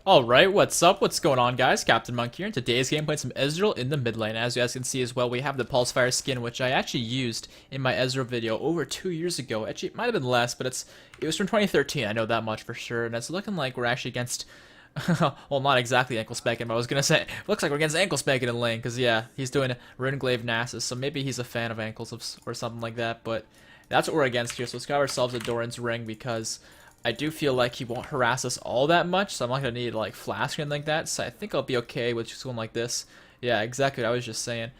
Alright, what's up? What's going on, guys? CaptainMonk here. In today's game, playing some Ezreal in the mid lane. As you guys can see as well, we have the Pulsefire skin, which I actually used in my Ezreal video over 2 years ago. Actually, it might have been less, but it was from 2013. I know that much for sure. And it's looking like we're actually against... well, not exactly ankle specking, but I was going to say... looks like we're against ankle specking in lane, because yeah, he's doing Runeglaive Nasus, so maybe he's a fan of ankles or something like that, but that's what we're against here. So let's grab ourselves a Doran's Ring, because... I do feel like he won't harass us all that much, so I'm not going to need like flash or anything like that, so I think I'll be okay with just going like this. Yeah, exactly what I was just saying.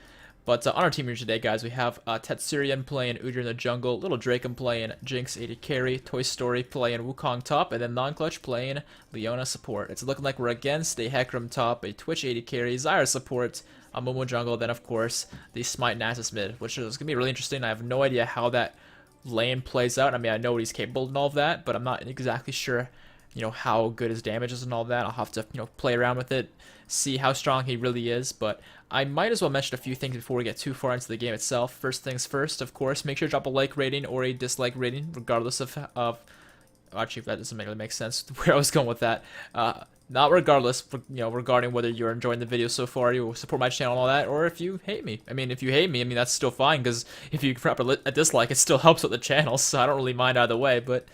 But on our team here today, guys, we have Tetsurian playing Udyr in the jungle, Little Draken playing Jinx AD carry, Toy Story playing Wukong top, and then Non-Clutch playing Leona support. It's looking like we're against a Hecarim top, a Twitch AD carry, Zyra support, a Momo jungle, then of course the Smite Nasus mid, which is going to be really interesting. I have no idea how that lane plays out. I mean, I know what he's capable and all of that, but I'm not exactly sure, how good his damage is and all that. I'll have to, play around with it, see how strong he really is, but I might as well mention a few things before we get too far into the game itself. First things first, of course, make sure to drop a like rating or a dislike rating, regardless of actually, that doesn't really make sense where I was going with that. Not regardless, regarding whether you're enjoying the video so far, you support my channel and all that, or if you hate me. I mean, if you hate me, that's still fine, because if you drop a dislike, it still helps with the channel, so I don't really mind either way, but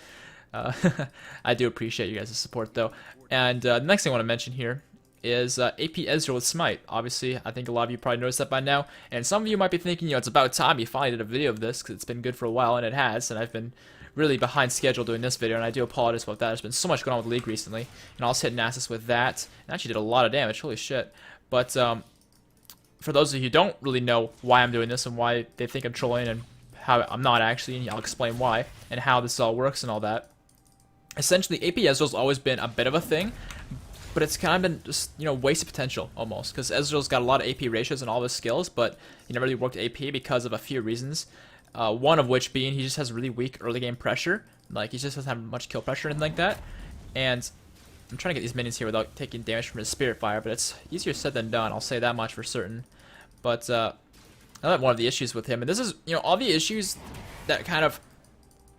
I do appreciate you guys' support, though. And the next thing I want to mention here is AP Ezreal with Smite. Obviously, I think a lot of you probably noticed that by now, and some of you might be thinking, it's about time you finally did a video of this, because it's been good for a while, and it has, and I've been really behind schedule doing this video, and I do apologize about that. There's been so much going on with League recently, and I also hit Nasus with that, and actually did a lot of damage, holy shit. But for those of you who don't really know why I'm doing this and why they think I'm trolling and how I'm not actually, and I'll explain why, and how this all works and all that. Essentially, AP Ezreal's always been a bit of a thing, but it's kind of been just, wasted potential, almost, because Ezreal's got a lot of AP ratios and all his skills, but he never really worked AP because of a few reasons. One of which being he just has really weak early game pressure. Like, he just doesn't have much kill pressure or anything like that. And I'm trying to get these minions here without taking damage from his Spirit Fire, but it's easier said than done, I'll say that much for certain. But another one of the issues with him, and this is, all the issues that kind of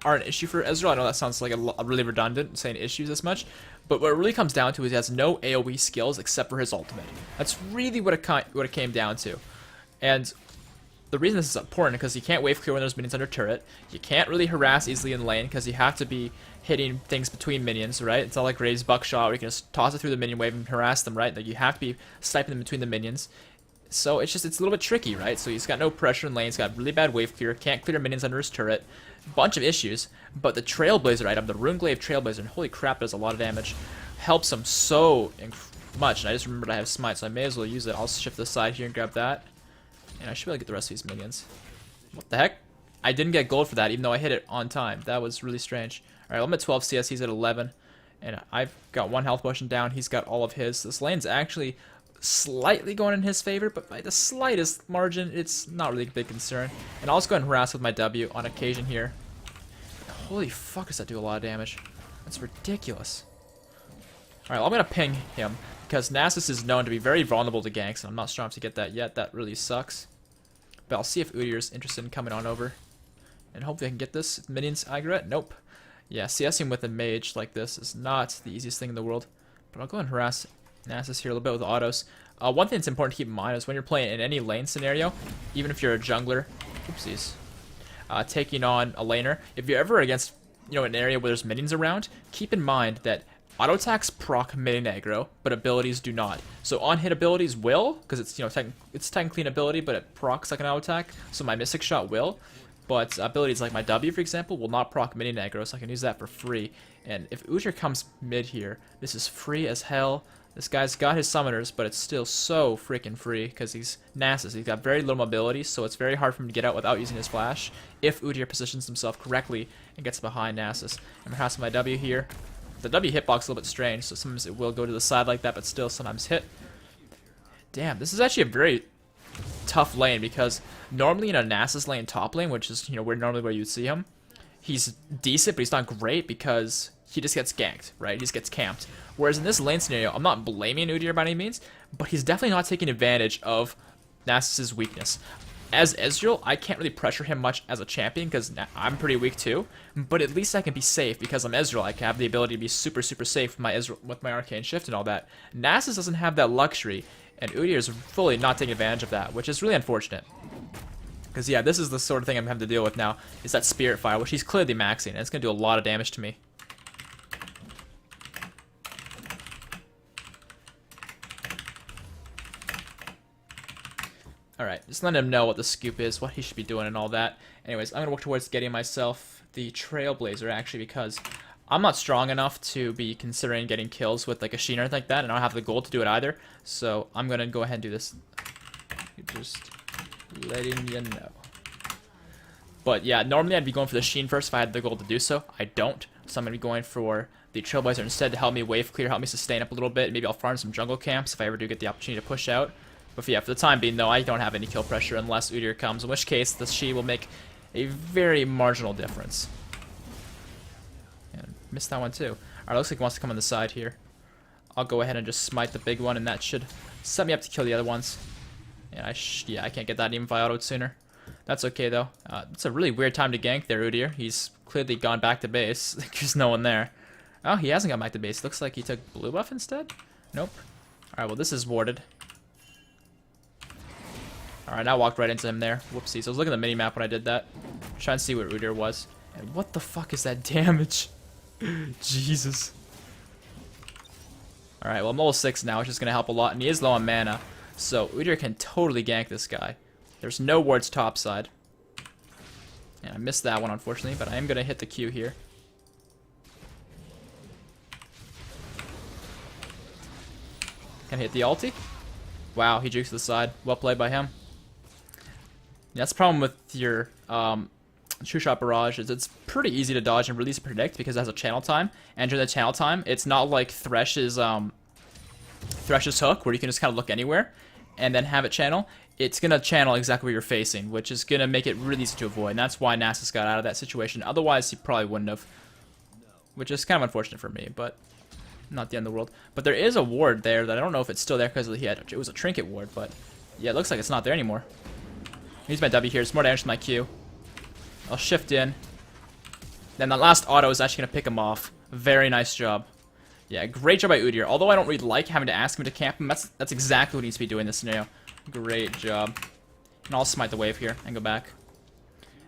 are an issue for Ezreal. I know that sounds like a really redundant saying issues this much, but what it really comes down to is he has no AoE skills except for his ultimate. That's really what it came down to. And the reason this is important because you can't wave clear when there's minions under turret. You can't really harass easily in lane because you have to be hitting things between minions, right? It's not like Ray's Buckshot where you can just toss it through the minion wave and harass them, right? Like, you have to be sniping them between the minions. So it's a little bit tricky, right? So he's got no pressure in lane, he's got really bad wave clear, can't clear minions under his turret. Bunch of issues, but the Trailblazer item, the Runeglaive Trailblazer, and holy crap, does a lot of damage. Helps him so much, and I just remembered I have Smite, so I may as well use it. I'll shift this side here and grab that. And I should be able to get the rest of these minions. What the heck? I didn't get gold for that, even though I hit it on time. That was really strange. Alright, I'm at 12 CS, he's at 11. And I've got 1 health potion down, he's got all of his. This lane's actually slightly going in his favor, but by the slightest margin, it's not really a big concern. And I'll just go ahead and harass with my W on occasion here. Holy fuck, does that do a lot of damage? That's ridiculous. Alright, well, I'm going to ping him, because Nasus is known to be very vulnerable to ganks, and I'm not strong enough to get that yet. That really sucks. But I'll see if Udyr's interested in coming on over. And hopefully I can get this. Minions aggro it? Nope. Yeah, CSing with a mage like this is not the easiest thing in the world. But I'll go and harass Nasus here a little bit with autos. One thing that's important to keep in mind is when you're playing in any lane scenario, even if you're a jungler, oopsies, taking on a laner, if you're ever against, an area where there's minions around, keep in mind that auto attacks proc minion aggro, but abilities do not. So on hit abilities will, because it's it's technically an ability, but it procs like an auto attack. So my Mystic Shot will, but abilities like my W, for example, will not proc minion aggro, so I can use that for free. And if Udyr comes mid here, this is free as hell. This guy's got his summoners, but it's still so freaking free because he's Nasus. He's got very little mobility, so it's very hard for him to get out without using his flash. If Udyr positions himself correctly and gets behind Nasus, I'm harassing my W here. The W hitbox is a little bit strange, so sometimes it will go to the side like that, but still sometimes hit. Damn, this is actually a very tough lane, because normally in a Nasus lane top lane, which is, where you'd see him, he's decent, but he's not great because he just gets ganked, right? He just gets camped. Whereas in this lane scenario, I'm not blaming Udyr by any means, but he's definitely not taking advantage of Nasus's weakness. as Ezreal, I can't really pressure him much as a champion because I'm pretty weak too. But at least I can be safe because I'm Ezreal. I can have the ability to be super, super safe with my Arcane Shift and all that. Nasus doesn't have that luxury, and Udyr is fully not taking advantage of that, which is really unfortunate. Because yeah, this is the sort of thing I'm having to deal with now, is that Spirit Fire, which he's clearly maxing, and it's going to do a lot of damage to me. Alright, just letting him know what the scoop is, what he should be doing and all that. Anyways, I'm going to work towards getting myself the Trailblazer, actually, because I'm not strong enough to be considering getting kills with like a Sheen or anything like that, and I don't have the gold to do it either. So I'm going to go ahead and do this. Just letting you know. But yeah, normally I'd be going for the Sheen first if I had the gold to do so. I don't, so I'm going to be going for the Trailblazer instead to help me wave clear, help me sustain up a little bit. Maybe I'll farm some jungle camps if I ever do get the opportunity to push out. But yeah, for the time being, though, I don't have any kill pressure unless Udyr comes, in which case the She will make a very marginal difference. And missed that one too. Alright, looks like he wants to come on the side here. I'll go ahead and just smite the big one, and that should set me up to kill the other ones. And I can't get that even if I autoed sooner. That's okay, though. It's a really weird time to gank there, Udyr. He's clearly gone back to base. There's no one there. Oh, he hasn't gone back to base. Looks like he took blue buff instead? Nope. Alright, well, this is warded. Alright, I walked right into him there. Whoopsies. I was looking at the mini-map when I did that. Trying to see what Udyr was. And what the fuck is that damage? Jesus. Alright, well, I'm level 6 now, which is going to help a lot. And he is low on mana. So Udyr can totally gank this guy. There's no wards topside. And I missed that one, unfortunately. But I am going to hit the Q here. Can I hit the ulti? Wow, he jukes to the side. Well played by him. That's the problem with your True Shot Barrage, is it's pretty easy to dodge and really easy to predict because it has a channel time. And during the channel time, it's not like Thresh's hook, where you can just kind of look anywhere and then have it channel. It's going to channel exactly where you're facing, which is going to make it really easy to avoid. And that's why Nasus got out of that situation. Otherwise, he probably wouldn't have. Which is kind of unfortunate for me, but not the end of the world. But there is a ward there that I don't know if it's still there because it was a trinket ward, but yeah, it looks like it's not there anymore. Use my W here. It's more damage to my Q. I'll shift in. Then that last auto is actually going to pick him off. Very nice job. Yeah, great job by Udyr. Although I don't really like having to ask him to camp him, that's exactly what he needs to be doing in this scenario. Great job. And I'll smite the wave here and go back.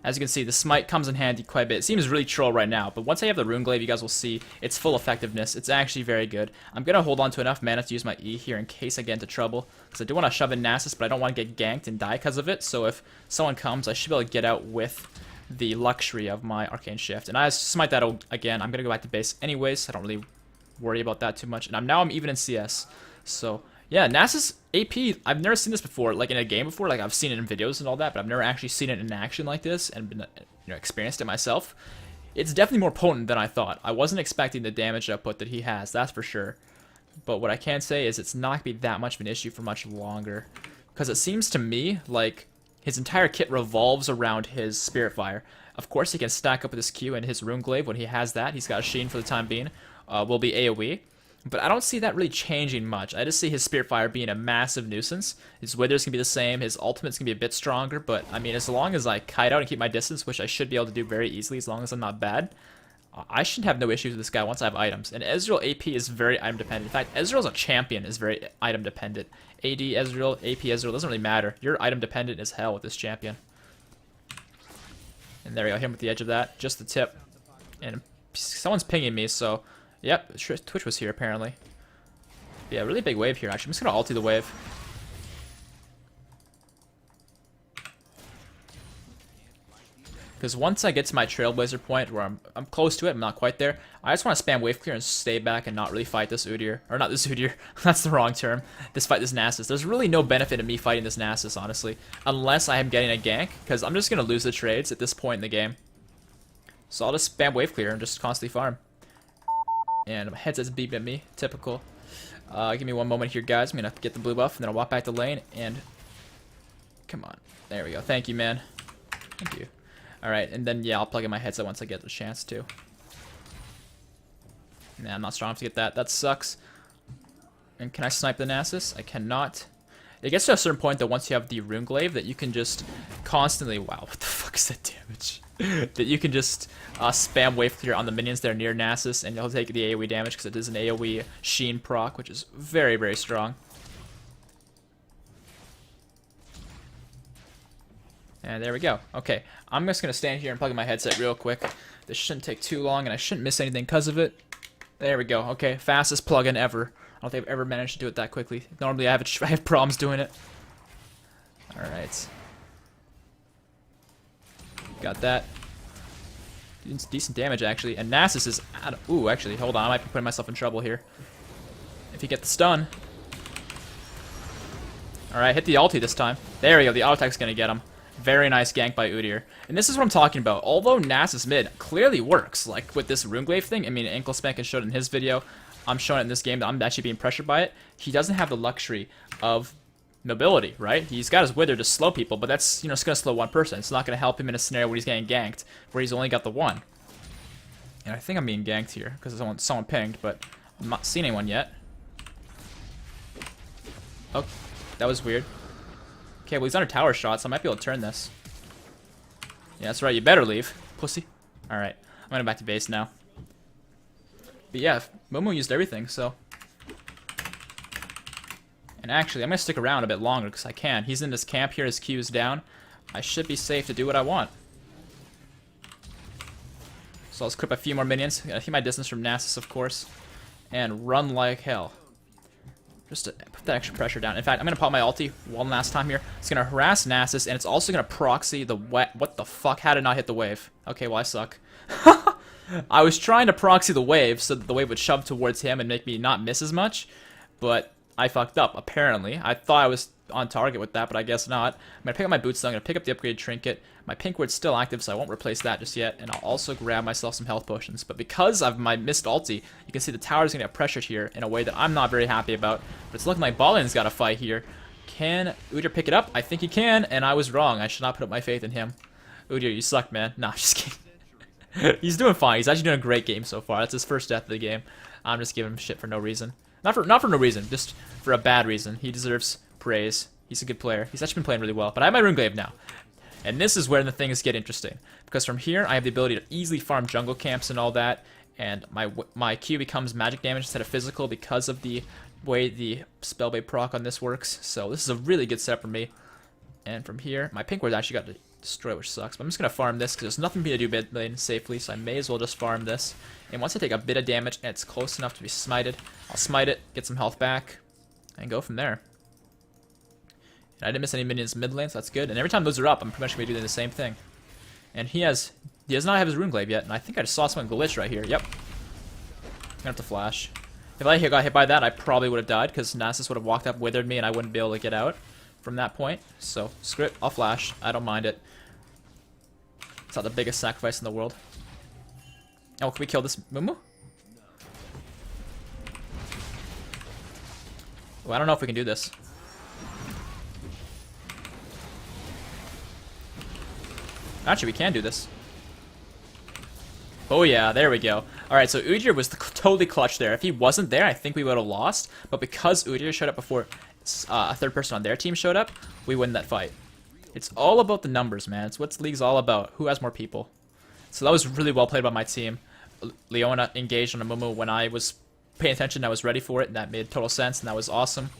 As you can see, the smite comes in handy quite a bit. It seems really troll right now, but once I have the Rune Glaive, you guys will see its full effectiveness. It's actually very good. I'm going to hold on to enough mana to use my E here in case I get into trouble, because I do want to shove in Nasus, but I don't want to get ganked and die because of it. So if someone comes, I should be able to get out with the luxury of my Arcane Shift. And I smite that again. I'm going to go back to base anyways. I don't really worry about that too much. And now I'm even in CS. So yeah, Nasus AP, I've never seen this before, like in a game before. Like I've seen it in videos and all that, but I've never actually seen it in action like this and been, experienced it myself. It's definitely more potent than I thought. I wasn't expecting the damage output that he has, that's for sure. But what I can say is it's not going to be that much of an issue for much longer. Because it seems to me like his entire kit revolves around his Spirit Fire. Of course, he can stack up with his Q and his Rune Glaive when he has that. He's got a Sheen for the time being. Will be AoE. But I don't see that really changing much. I just see his Spirit Fire being a massive nuisance. His Wither's going to be the same. His Ultimate's going to be a bit stronger. But, I mean, as long as I kite out and keep my distance, which I should be able to do very easily as long as I'm not bad, I should have no issues with this guy once I have items. And Ezreal AP is very item dependent. In fact, Ezreal as a champion is very item dependent. AD Ezreal, AP Ezreal, doesn't really matter. You're item dependent as hell with this champion. And there we go, hit him with the edge of that. Just the tip. And someone's pinging me, so... Yep, Twitch was here apparently. Yeah, really big wave here actually. I'm just gonna ulti the wave. Because once I get to my Trailblazer point where I'm close to it, I'm not quite there, I just want to spam wave clear and stay back and not really fight this Udyr. Or not this Udyr, that's the wrong term. Fight this Nasus. There's really no benefit in me fighting this Nasus, honestly. Unless I am getting a gank, because I'm just going to lose the trades at this point in the game. So I'll just spam wave clear and just constantly farm. And my headset's beeping at me. Typical. Give me one moment here, guys. I'm going to get the blue buff, and then I'll walk back to lane, and... Come on. There we go. Thank you, man. Thank you. Alright, and then, yeah, I'll plug in my headset once I get the chance to. Nah, I'm not strong enough to get that. That sucks. And can I snipe the Nasus? I cannot. It gets to a certain point that once you have the Rune Glaive that you can just constantly, wow, what the fuck is that damage? That you can just spam wave clear on the minions that are near Nasus, and you'll take the AoE damage because it is an AoE Sheen proc, which is very, very strong. And there we go. Okay, I'm just going to stand here and plug in my headset real quick. This shouldn't take too long, and I shouldn't miss anything because of it. There we go. Okay, fastest plug-in ever. I don't think I've ever managed to do it that quickly. Normally I have problems doing it. Alright. Got that. Decent damage, actually. And Nasus is out of... Ooh, actually, hold on. I might be putting myself in trouble here. If you get the stun. Alright, hit the ulti this time. There we go. The auto attack's going to get him. Very nice gank by Udyr. And this is what I'm talking about. Although Nasus mid clearly works, like with this Rune Glaive thing, I mean, Ankle Spank showed it in his video. I'm showing it in this game that I'm actually being pressured by it. He doesn't have the luxury of mobility, right? He's got his Wither to slow people, but that's, you know, it's going to slow one person. It's not going to help him in a scenario where he's getting ganked, where he's only got the one. And I think I'm being ganked here, because someone pinged, but I'm not seeing anyone yet. Oh, that was weird. Okay, well, he's under tower shot, so I might be able to turn this. Yeah, that's right. You better leave, pussy. Alright, I'm going back to base now. But yeah, Momo used everything, so... And actually, I'm going to stick around a bit longer, because I can. He's in this camp here, his Q is down. I should be safe to do what I want. So let's equip a few more minions. Gotta keep my distance from Nasus, of course. And run like hell. Just to put that extra pressure down. In fact, I'm going to pop my ulti one last time here. It's going to harass Nasus, and it's also going to proxy the wet... What the fuck? How did it not hit the wave? Okay, well, I suck. I was trying to proxy the wave so that the wave would shove towards him and make me not miss as much, but I fucked up, apparently. I thought I was on target with that, but I guess not. I'm going to pick up my boots, so I'm going to pick up the upgraded trinket. My pink ward's still active, so I won't replace that just yet, and I'll also grab myself some health potions. But because of my missed ulti, you can see the tower's going to get pressured here in a way that I'm not very happy about. But it's looking like Ballin's got a fight here. Can Udyr pick it up? I think he can, and I was wrong. I should not put up my faith in him. Udyr, you suck, man. Nah, just kidding. He's doing fine. He's actually doing a great game so far. That's his first death of the game. I'm just giving him shit for no reason. Not for no reason, just for a bad reason. He deserves praise. He's a good player. He's actually been playing really well. But I have my Rune Glaive now. And this is where the things get interesting. Because from here, I have the ability to easily farm jungle camps and all that. And my Q becomes magic damage instead of physical because of the way the Spellblade proc on this works. So this is a really good setup for me. And from here, my pink ward actually got destroyed, which sucks. But I'm just going to farm this because there's nothing for me to do mid lane safely. So I may as well just farm this. And once I take a bit of damage and it's close enough to be smited, I'll smite it, get some health back, and go from there. And I didn't miss any minions mid lane, so that's good. And every time those are up, I'm pretty much going to be doing the same thing. And he does not have his Rune Glaive yet, and I think I just saw someone glitch right here. Yep. I'm gonna have to flash. If I got hit by that, I probably would have died, because Nasus would have walked up, withered me, and I wouldn't be able to get out from that point. So, screw it, I'll flash. I don't mind it. It's not the biggest sacrifice in the world. Oh, can we kill this Mumu? Oh, I don't know if we can do this. Actually, we can do this. Oh yeah, there we go. Alright, so Udyr was totally clutch there. If he wasn't there, I think we would have lost. But because Udyr showed up before a third person on their team showed up, we win that fight. It's all about the numbers, man. It's what this league's all about. Who has more people? So that was really well played by my team. Leona engaged on a Mumu when I was paying attention. I was ready for it, and that made total sense, and that was awesome.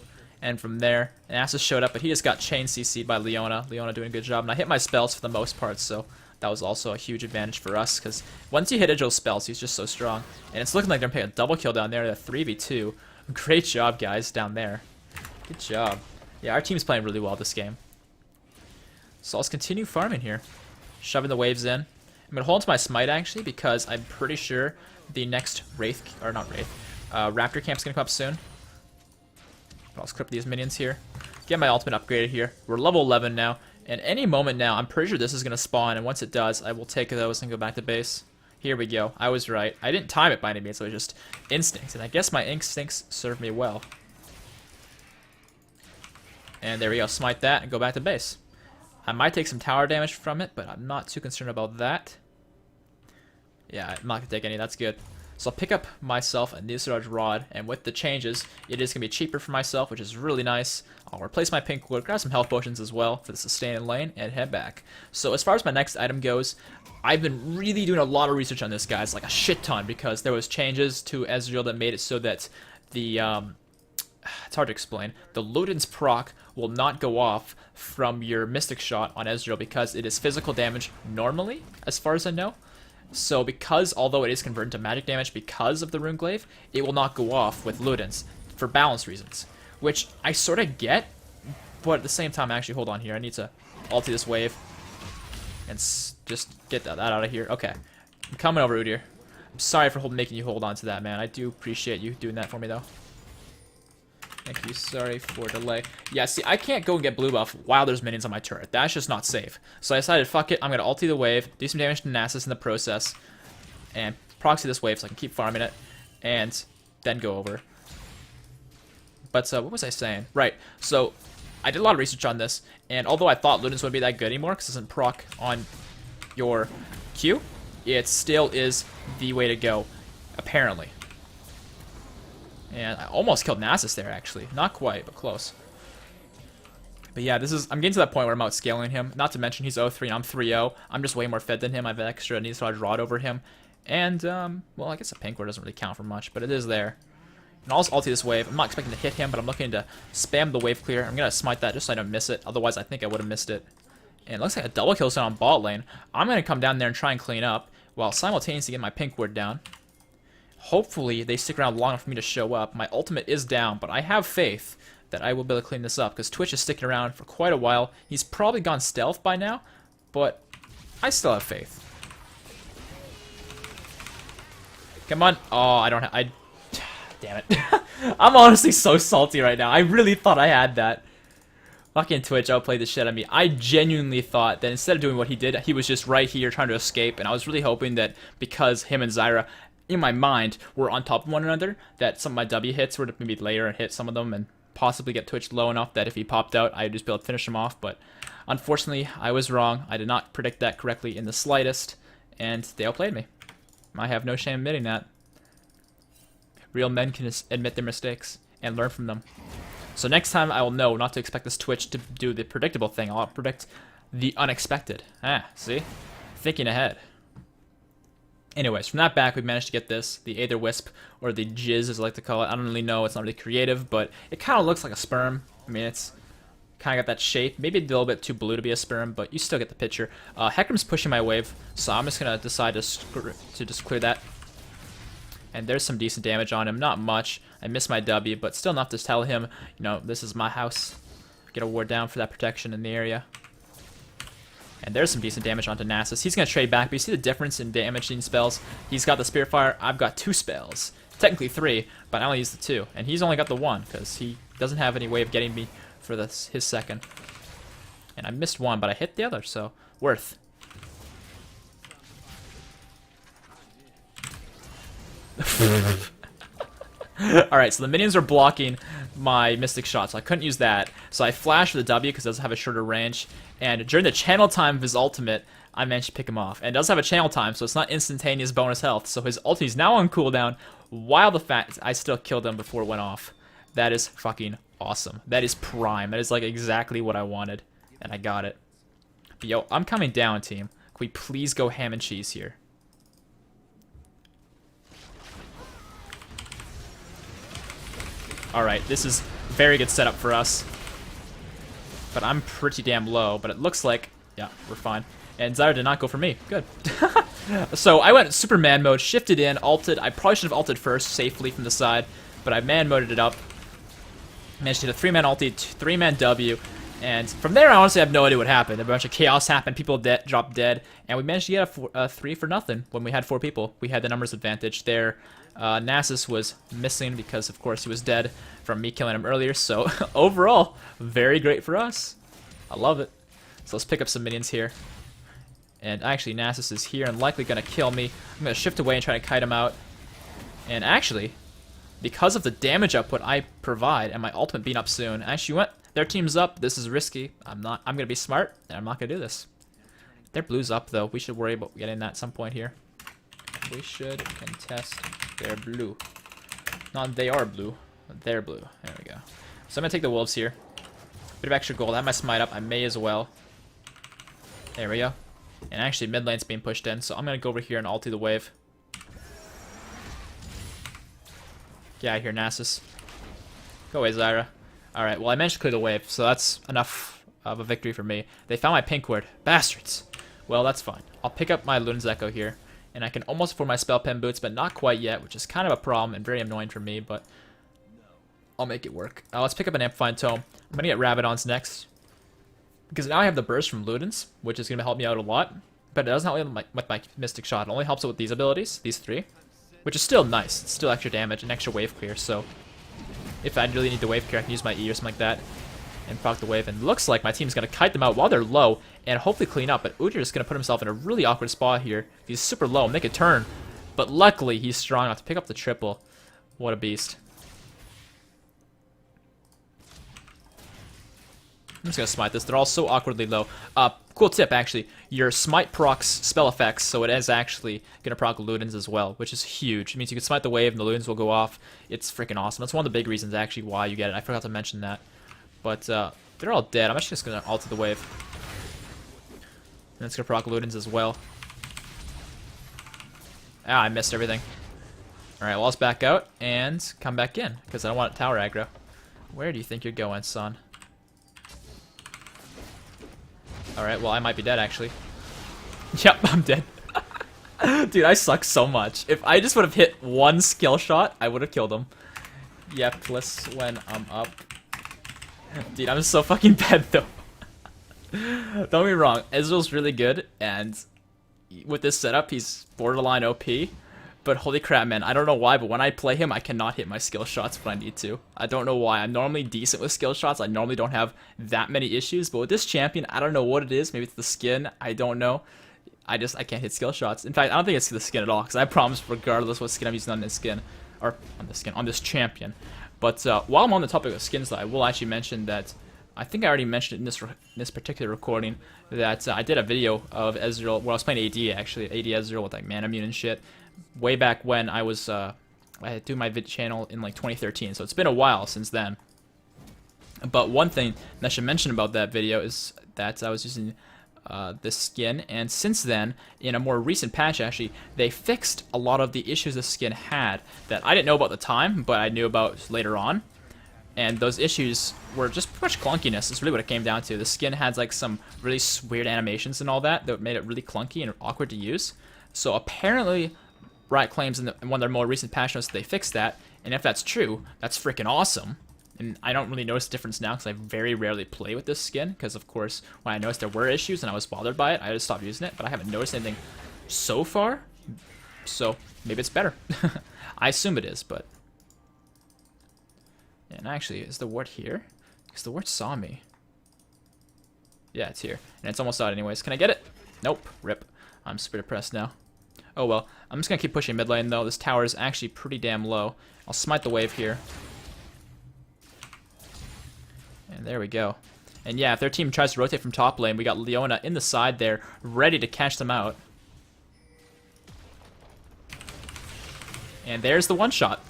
And from there, Nasus showed up, but he just got chain CC'd by Leona. Leona doing a good job, and I hit my spells for the most part, so that was also a huge advantage for us, because once you hit Ezreal's spells, he's just so strong. And it's looking like they're playing a double kill down there, a 3v2. Great job, guys, down there. Good job. Yeah, our team's playing really well this game. So let's continue farming here. Shoving the waves in. I'm going to hold to my smite, actually, because I'm pretty sure the next Wraith, or not Wraith, Raptor camp's going to come up soon. I'll equip these minions here. Get my ultimate upgraded here. We're level 11 now. And any moment now, I'm pretty sure this is going to spawn. And once it does, I will take those and go back to base. Here we go. I was right. I didn't time it by any means. So it was just instinct. And I guess my instincts served me well. And there we go. Smite that and go back to base. I might take some tower damage from it, but I'm not too concerned about that. Yeah, I'm not going to take any. That's good. So I'll pick up myself a Nisraj Rod, and with the changes, it is going to be cheaper for myself, which is really nice. I'll replace my pink wood, grab some health potions as well for the sustain lane, and head back. So as far as my next item goes, I've been really doing a lot of research on this, guys, like a shit ton, because there was changes to Ezreal that made it so that the, it's hard to explain, the Luden's proc will not go off from your Mystic Shot on Ezreal because it is physical damage normally, as far as I know. So because, although it is converted to magic damage because of the Runeglaive, it will not go off with Luden's for balance reasons, which I sort of get, but at the same time, actually, hold on here. I need to ulti this wave and just get that out of here. Okay, I'm coming over, Udyr. I'm sorry for making you hold on to that, man. I do appreciate you doing that for me, though. Thank you. Sorry for delay. Yeah, see, I can't go and get blue buff while there's minions on my turret. That's just not safe. So I decided, fuck it, I'm going to ulti the wave, do some damage to Nasus in the process, and proxy this wave so I can keep farming it, and then go over. But what was I saying? Right, so I did a lot of research on this, and although I thought Luden's wouldn't be that good anymore because it doesn't proc on your Q, it still is the way to go, apparently. And I almost killed Nasus there, actually. Not quite, but close. But yeah, I'm getting to that point where I'm outscaling him. Not to mention he's 0-3 and I'm 3-0. I'm just way more fed than him. I have an extra Nisraj Rod over him. And, well, I guess a pink word doesn't really count for much, but it is there. And I'll also ulti this wave. I'm not expecting to hit him, but I'm looking to spam the wave clear. I'm going to smite that just so I don't miss it. Otherwise, I think I would have missed it. And it looks like a double kill sound on bot lane. I'm going to come down there and try and clean up while simultaneously getting my pink word down. Hopefully, they stick around long enough for me to show up. My ultimate is down, but I have faith that I will be able to clean this up, because Twitch is sticking around for quite a while. He's probably gone stealth by now, but I still have faith. Come on. Oh, I don't have... Damn it. I'm honestly so salty right now. I really thought I had that. Fucking Twitch outplayed the shit out of me. I genuinely thought that instead of doing what he did, he was just right here trying to escape, and I was really hoping that because him and Zyra, in my mind, were on top of one another, that some of my W hits were to maybe later and hit some of them and possibly get Twitch low enough that if he popped out, I'd just be able to finish him off. But unfortunately, I was wrong. I did not predict that correctly in the slightest, and they outplayed me. I have no shame admitting that. Real men can admit their mistakes and learn from them. So next time, I will know not to expect this Twitch to do the predictable thing. I'll predict the unexpected. Ah, see? Thinking ahead. Anyways, from that back, we managed to get this, the Aether Wisp, or the Jizz as I like to call it. I don't really know, it's not really creative, but it kind of looks like a sperm. I mean, it's kind of got that shape. Maybe a little bit too blue to be a sperm, but you still get the picture. Hecarim's pushing my wave, so I'm just going to decide to just clear that. And there's some decent damage on him, not much. I missed my W, but still enough to tell him, you know, this is my house. Get a ward down for that protection in the area. And there's some decent damage onto Nasus. He's going to trade back, but you see the difference in damaging spells? He's got the Spiritfire, I've got 2 spells. Technically 3, but I only used the 2. And he's only got the 1, because he doesn't have any way of getting me for his second. And I missed 1, but I hit the other, so worth. Alright, so the minions are blocking my Mystic Shot, so I couldn't use that. So I flashed with the W because it does have a shorter range. And during the channel time of his ultimate, I managed to pick him off. And it does have a channel time, so it's not instantaneous bonus health. So his ulti is now on cooldown, while the fact I still killed him before it went off. That is fucking awesome. That is prime. That is like exactly what I wanted. And I got it. But yo, I'm coming down, team. Can we please go ham and cheese here? Alright, this is a very good setup for us. But I'm pretty damn low, but it looks like, yeah, we're fine. And Zyra did not go for me. Good. So I went super man mode, shifted in, ulted. I probably should have ulted first, safely from the side, but I man moded it up. Managed to hit a 3-man ulti, 3-man W, and from there I honestly have no idea what happened. A bunch of chaos happened, people dropped dead, and we managed to get a 3 for nothing when we had 4 people. We had the numbers advantage there. Nasus was missing because, of course, he was dead from me killing him earlier. So, overall, very great for us. I love it. So, let's pick up some minions here. And actually, Nasus is here and likely going to kill me. I'm going to shift away and try to kite him out. And actually, because of the damage output I provide and my ultimate being up soon, actually, their team's up. This is risky. I'm going to be smart, and I'm not going to do this. Their blue's up, though. We should worry about getting that at some point here. We should contest They're blue. Not they are blue. They're blue. There we go. So I'm gonna take the wolves here. Bit of extra gold. I have my smite up. I may as well. There we go. And actually, mid lane's being pushed in, so I'm gonna go over here and ulti the wave. Get out of here, Nasus. Go away, Zyra. Alright, well, I managed to clear the wave, so that's enough of a victory for me. They found my pink ward. Bastards. Well, that's fine. I'll pick up my Luna's Echo here, and I can almost afford my Spell Pen Boots, but not quite yet, which is kind of a problem and very annoying for me, but I'll make it work. Let's pick up an Amplifying Tome. I'm going to get Rabadons next, because now I have the burst from Ludens, which is going to help me out a lot, but it doesn't help me with my Mystic Shot. It only helps it with these abilities, these three, which is still nice. It's still extra damage and extra wave clear, so if I really need the wave clear, I can use my E or something like that and proc the wave. And looks like my team's going to kite them out while they're low and hopefully clean up, but Udyr is going to put himself in a really awkward spot here. He's super low, make a turn, but luckily he's strong enough to pick up the triple. What a beast. I'm just going to smite this. They're all so awkwardly low. Cool tip, actually. Your smite procs spell effects, so it is actually going to proc Ludens as well, which is huge. It means you can smite the wave and the Ludens will go off. It's freaking awesome. That's one of the big reasons, actually, why you get it. I forgot to mention that. But they're all dead. I'm actually just going to ult the wave. And it's going to proc Ludens as well. Ah, I missed everything. Alright, well, let's back out and come back in, because I don't want tower aggro. Where do you think you're going, son? Alright, well, I might be dead, actually. Yep, I'm dead. Dude, I suck so much. If I just would have hit one skill shot, I would have killed him. Yep, plus when I'm up. Dude, I'm so fucking bad, though. Don't get me wrong, Ezreal's really good, and with this setup, he's borderline OP. But holy crap, man, I don't know why, but when I play him, I cannot hit my skill shots when I need to. I don't know why. I'm normally decent with skill shots. I normally don't have that many issues, but with this champion, I don't know what it is. Maybe it's the skin. I don't know. I can't hit skill shots. In fact, I don't think it's the skin at all, because I promise regardless what skin I'm using on this skin, or on this champion. But while I'm on the topic of skins, though, I will actually mention that I think I already mentioned it in this particular recording that I did a video of Ezreal, where I was playing AD, actually, AD Ezreal with like Mana Immune and shit, way back when I was, I had do my vid channel in like 2013, so it's been a while since then. But one thing that I should mention about that video is that I was using this skin, and since then, in a more recent patch actually, they fixed a lot of the issues the skin had that I didn't know about at the time, but I knew about later on. And those issues were just pretty much clunkiness. Is really what it came down to. The skin had like some really weird animations and all that made it really clunky and awkward to use. So apparently, Riot claims in one of their more recent patch notes that they fixed that. And if that's true, that's freaking awesome. And I don't really notice a difference now because I very rarely play with this skin. Because of course, when I noticed there were issues and I was bothered by it, I just stopped using it. But I haven't noticed anything so far. So maybe it's better. I assume it is, but. And actually, is the ward here? Because the ward saw me. Yeah, it's here. And it's almost out anyways. Can I get it? Nope. Rip. I'm super depressed now. Oh well. I'm just going to keep pushing mid lane though. This tower is actually pretty damn low. I'll smite the wave here. And there we go. And yeah, if their team tries to rotate from top lane, we got Leona in the side there, ready to catch them out. And there's the one shot.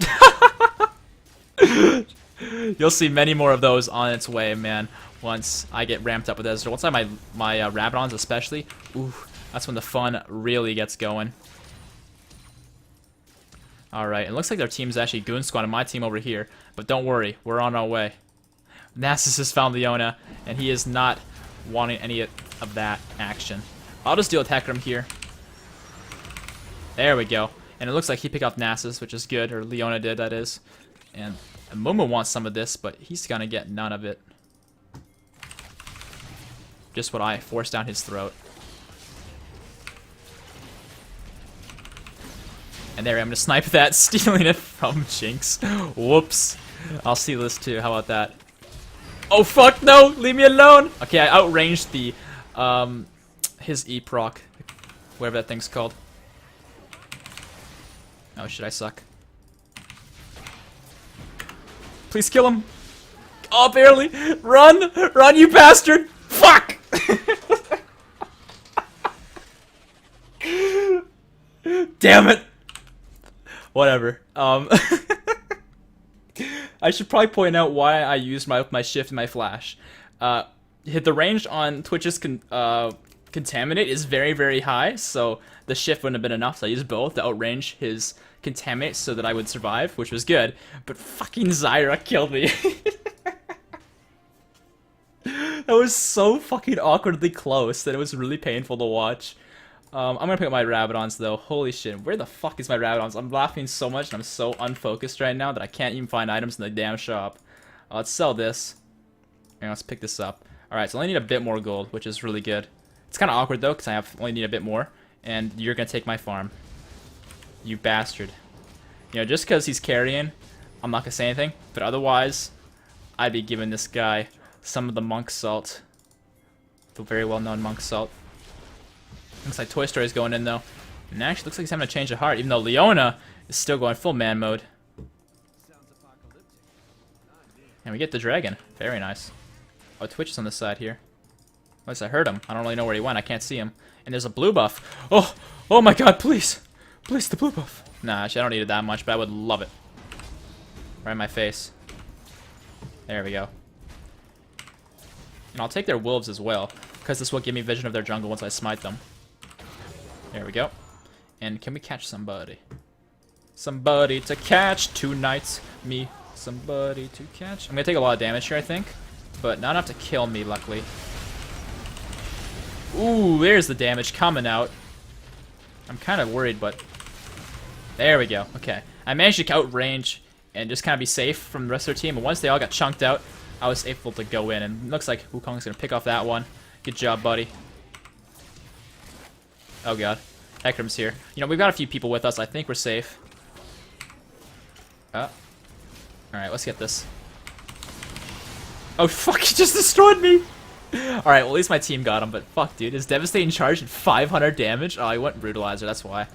You'll see many more of those on its way, man, once I get ramped up with Ezreal. Once I have my Rabadons especially, ooh, that's when the fun really gets going. Alright, it looks like their team's actually Goon Squad and my team over here. But don't worry, we're on our way. Nasus has found Leona, and he is not wanting any of that action. I'll just deal with Hecarim here. There we go. And it looks like he picked up Nasus, which is good, or Leona did, that is. And Momo wants some of this, but he's gonna get none of it. Just what I forced down his throat. And there, I'm gonna snipe that, stealing it from Jinx. Whoops. I'll steal this too, how about that? Oh fuck no! Leave me alone! Okay, I outranged the, his E-proc. Whatever that thing's called. Oh shit, I suck. Please kill him. Oh, barely. Run! Run, you bastard! Fuck! Damn it! Whatever. I should probably point out why I used my shift and my flash. Hit the range on Twitch's contaminate is very, very high, so the shift wouldn't have been enough, so I used both to outrange his contaminate so that I would survive, which was good. But fucking Zyra killed me. That was so fucking awkwardly close that it was really painful to watch. I'm gonna pick up my Rabadons though. Holy shit, where the fuck is my Rabadons? I'm laughing so much and I'm so unfocused right now that I can't even find items in the damn shop. Let's sell this. And let's pick this up. Alright, so I only need a bit more gold, which is really good. It's kind of awkward though, because I only need a bit more. And you're gonna take my farm. You bastard. You know, just because he's carrying, I'm not gonna say anything. But otherwise, I'd be giving this guy some of the monk salt. The very well-known monk salt. Looks like Toy Story's going in though. And actually looks like he's having a change of heart, even though Leona is still going full man mode. And we get the dragon. Very nice. Oh, Twitch is on the side here. At least I heard him. I don't really know where he went. I can't see him. And there's a blue buff. Oh! Oh my god, please! Please, the blue buff. Nah, actually, I don't need it that much, but I would love it. Right in my face. There we go. And I'll take their wolves as well, because this will give me vision of their jungle once I smite them. There we go. And can we catch somebody? Somebody to catch tonight. Me. Somebody to catch. I'm going to take a lot of damage here, I think. But not enough to kill me, luckily. Ooh, there's the damage coming out. I'm kind of worried, but... There we go. Okay. I managed to outrange and just kind of be safe from the rest of their team. And once they all got chunked out, I was able to go in. And it looks like Wukong's going to pick off that one. Good job, buddy. Oh, God. Hecarim's here. You know, we've got a few people with us. I think we're safe. Alright, let's get this. Oh, fuck, he just destroyed me! Alright, well, at least my team got him, but fuck, dude. His Devastating Charge did 500 damage? Oh, he went Brutalizer, that's why.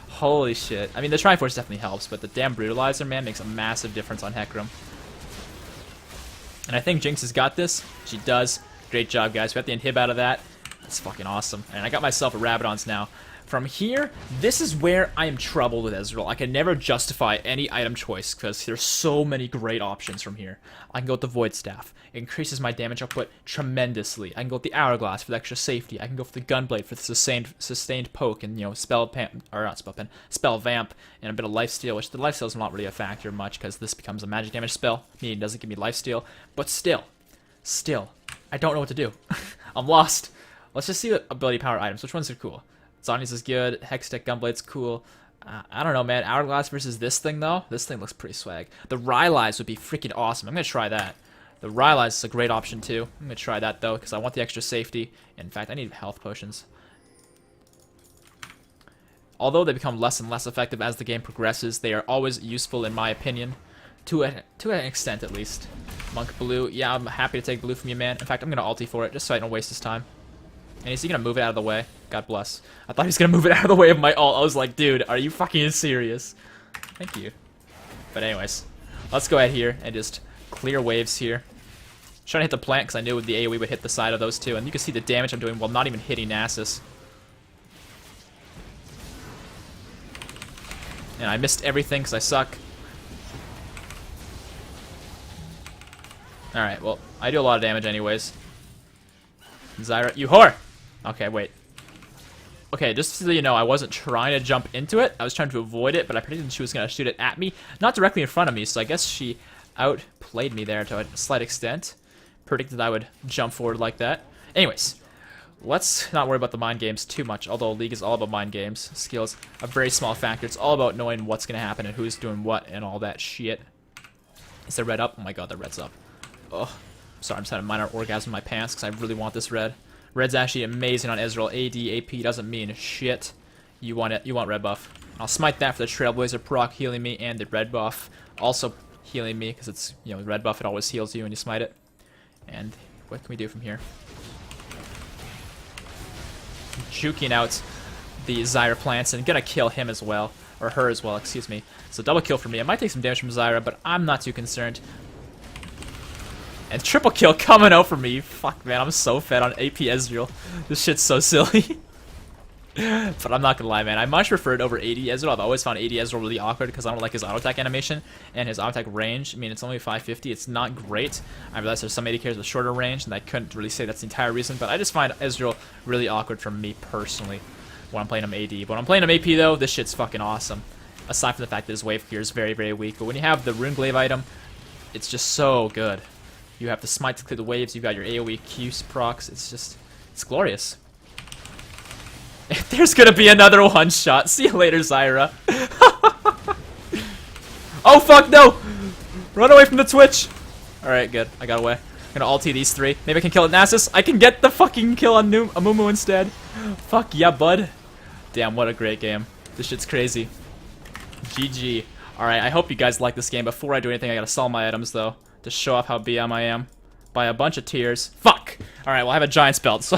Holy shit. I mean, the Triforce definitely helps, but the damn Brutalizer, man, makes a massive difference on Hecarim. And I think Jinx has got this. She does. Great job, guys. We got the inhib out of that. That's fucking awesome. And I got myself a Rabadons now. From here, this is where I am troubled with Ezreal. I can never justify any item choice because there's so many great options from here. I can go with the Void Staff. It increases my damage output tremendously. I can go with the Hourglass for the extra safety. I can go for the Gunblade for the sustained poke and, you know, spell vamp, and a bit of lifesteal, which the lifesteal is not really a factor much because this becomes a magic damage spell. Meaning it doesn't give me lifesteal, but still, I don't know what to do. I'm lost. Let's just see the ability power items. Which ones are cool? Zhonya's is good. Hextech Gunblade's cool. I don't know, man. Hourglass versus this thing, though. This thing looks pretty swag. The Rylai's would be freaking awesome. I'm going to try that. The Rylai's is a great option, too. I'm going to try that, though, because I want the extra safety. In fact, I need health potions. Although they become less and less effective as the game progresses, they are always useful, in my opinion. To an extent, at least. Monk Blue. Yeah, I'm happy to take Blue from you, man. In fact, I'm going to ulti for it, just so I don't waste his time. And is he going to move it out of the way? God bless. I thought he was going to move it out of the way of my ult. I was like, dude, are you fucking serious? Thank you. But anyways, let's go ahead here and just clear waves here. Trying to hit the plant because I knew the AoE would hit the side of those two. And you can see the damage I'm doing while not even hitting Nasus. And I missed everything because I suck. Alright, well, I do a lot of damage anyways. Zyra, you whore! Okay, wait. Okay, just so you know, I wasn't trying to jump into it. I was trying to avoid it, but I predicted she was going to shoot it at me. Not directly in front of me, so I guess she outplayed me there to a slight extent. Predicted I would jump forward like that. Anyways, let's not worry about the mind games too much, although League is all about mind games. Skills, a very small factor. It's all about knowing what's going to happen and who's doing what and all that shit. Is the red up? Oh my god, the red's up. Ugh. Sorry, I'm just having a minor orgasm in my pants because I really want this red. Red's actually amazing on Ezreal. AD, AP doesn't mean shit. You want it. You want red buff. I'll smite that for the Trailblazer proc healing me, and the red buff also healing me because it's, you know, red buff, it always heals you when you smite it. And what can we do from here? Juking out the Zyra plants and gonna kill him as well. Or her as well, excuse me. So double kill for me. I might take some damage from Zyra, but I'm not too concerned. And triple kill coming out for me. Fuck, man, I'm so fed on AP Ezreal. This shit's so silly. But I'm not gonna lie, man. I much preferred over 80 Ezreal. I've always found 80 Ezreal really awkward because I don't like his auto attack animation and his auto attack range. I mean, it's only 550. It's not great. I realize there's some AD carries with shorter range, and I couldn't really say that's the entire reason. But I just find Ezreal really awkward for me personally when I'm playing him AD. But when I'm playing him AP though, this shit's fucking awesome. Aside from the fact that his wave clear is very, very weak. But when you have the Rune Glaive item, it's just so good. You have the smite to clear the waves. You've got your AoE Q procs. It's glorious. There's gonna be another one shot. See you later, Zyra. Oh fuck no! Run away from the Twitch. All right, good. I got away. I'm gonna ulti these three. Maybe I can kill Nasus. I can get the fucking kill on Amumu instead. Fuck yeah, bud. Damn, what a great game. This shit's crazy. GG. All right, I hope you guys like this game. Before I do anything, I gotta sell my items though to show off how BM I am. Buy a bunch of tiers. Fuck. All right, well I have a Giant's belt, so.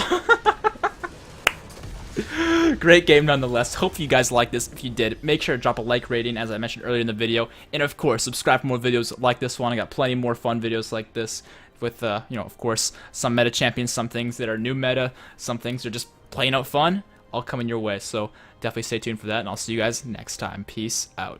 Great game nonetheless. Hope you guys liked this. If you did, make sure to drop a like rating as I mentioned earlier in the video. And of course, subscribe for more videos like this one. I got plenty more fun videos like this with, you know, of course, some meta champions, some things that are new meta, some things are just plain out fun, all coming your way. So definitely stay tuned for that, and I'll see you guys next time. Peace out.